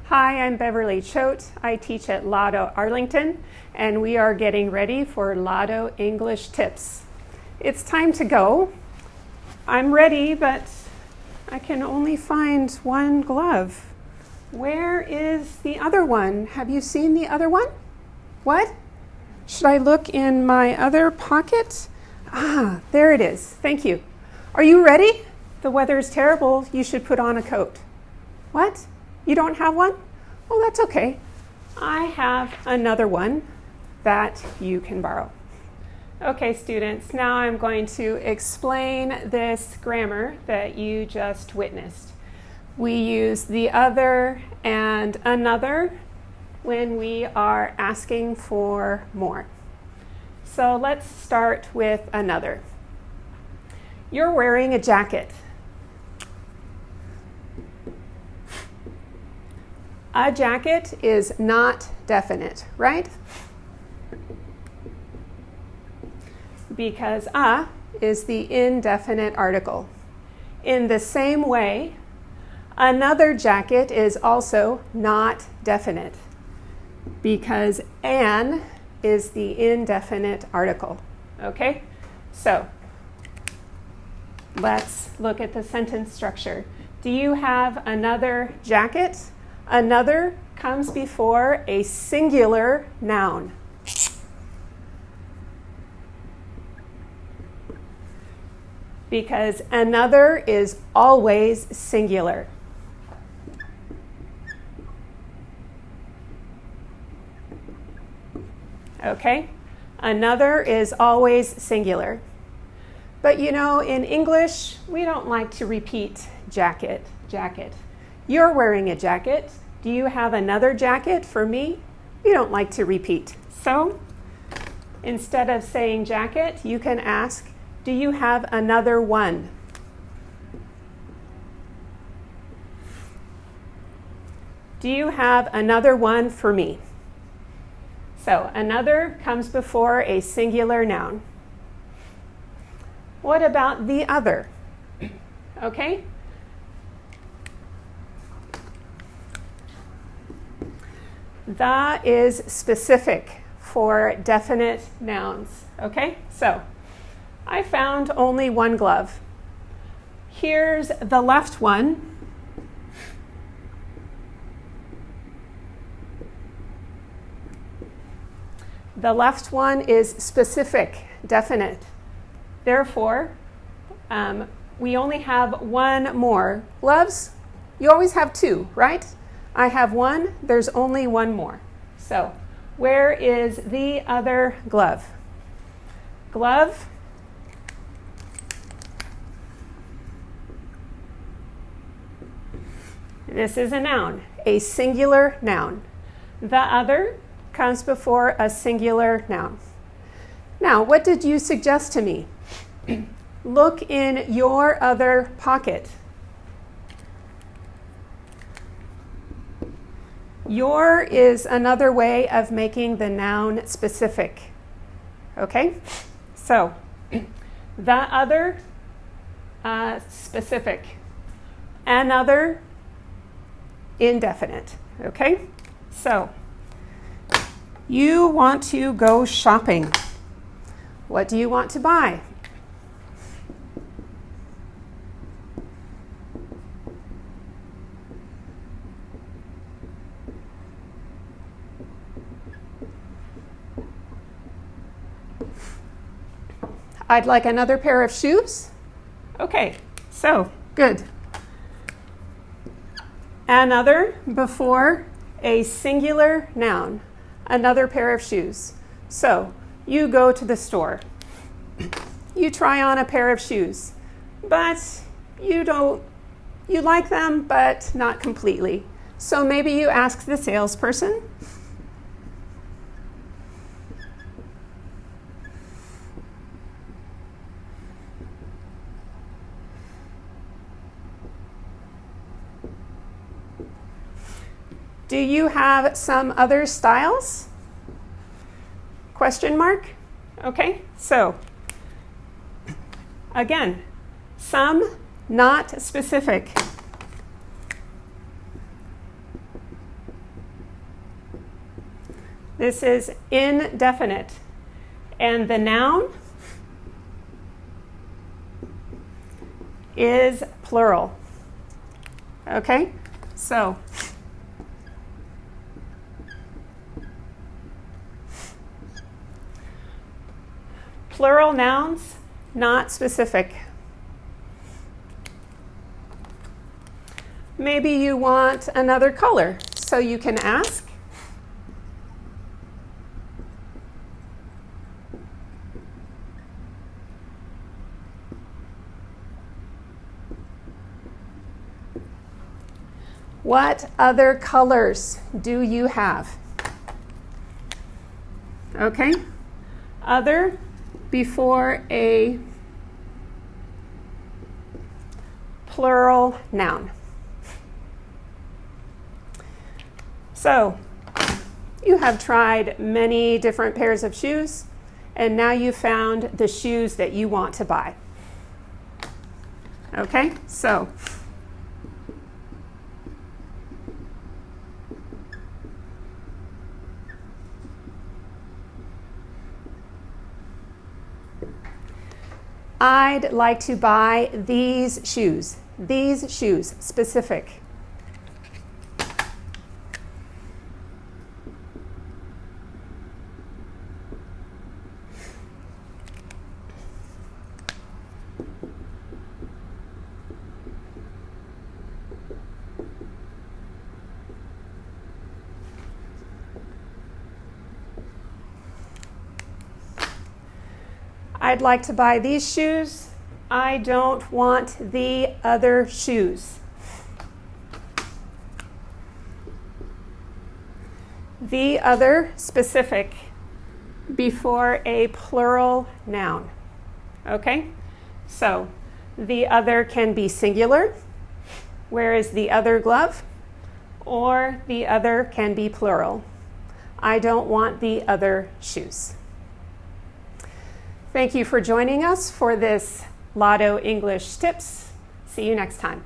Hi, I'm Beverly Choate. I teach at LADO Arlington, and we are getting ready for LADO English Tips. It's time to go. I'm ready, but I can only find one glove. Where is the other one? Have you seen the other one? What? Should I look in my other pocket? Ah, there it is. Thank you. Are you ready? The weather is terrible. You should put on a coat. What? You don't have one? Oh, that's okay. I have another one that you can borrow. Okay, students, now I'm going to explain this grammar that you just witnessed. We use the other and another when we are asking for more. So let's start with another. You're wearing a jacket. A jacket is not definite, right? Because a is the indefinite article. In the same way, another jacket is also not definite because an is the indefinite article. Okay? So, let's look at the sentence structure. Do you have another jacket? Another comes before a singular noun. Because another is always singular. Okay? Another is always singular. But you know, in English, we don't like to repeat jacket. You're wearing a jacket. Do you have another jacket for me? We don't like to repeat. So, instead of saying jacket, you can ask, do you have another one? Do you have another one for me? So, another comes before a singular noun. What about the other? Okay? The is specific for definite nouns. Okay? So, I found only one glove. Here's the left one. The left one is specific, definite. Therefore, we only have one more. Gloves, you always have two, right? I have one, there's only one more. So, where is the other glove? Glove. This is a noun, a singular noun. The other comes before a singular noun. Now, what did you suggest to me? Look in your other pocket. Your is another way of making the noun specific. Okay? So, the other, specific. Another, indefinite. Okay? So, you want to go shopping. What do you want to buy? I'd like another pair of shoes. Okay, so good. Another before a singular noun. Another pair of shoes. So you go to the store. You try on a pair of shoes, but you like them, but not completely. So maybe you ask the salesperson, do you have some other styles? Question mark? Okay, so again, some, not specific. This is indefinite. And the noun is plural. Okay? So, plural nouns, not specific. Maybe you want another color, so you can ask, what other colors do you have? Okay? Other before a plural noun. So, you have tried many different pairs of shoes, and now you found the shoes that you want to buy. Okay? So, I'd like to buy these shoes. These shoes, specific. I'd like to buy these shoes. I don't want the other shoes. The other, specific, before a plural noun. Okay? So, the other can be singular. Where is the other glove? Or the other can be plural. I don't want the other shoes. Thank you for joining us for this LADO English Tips. See you next time.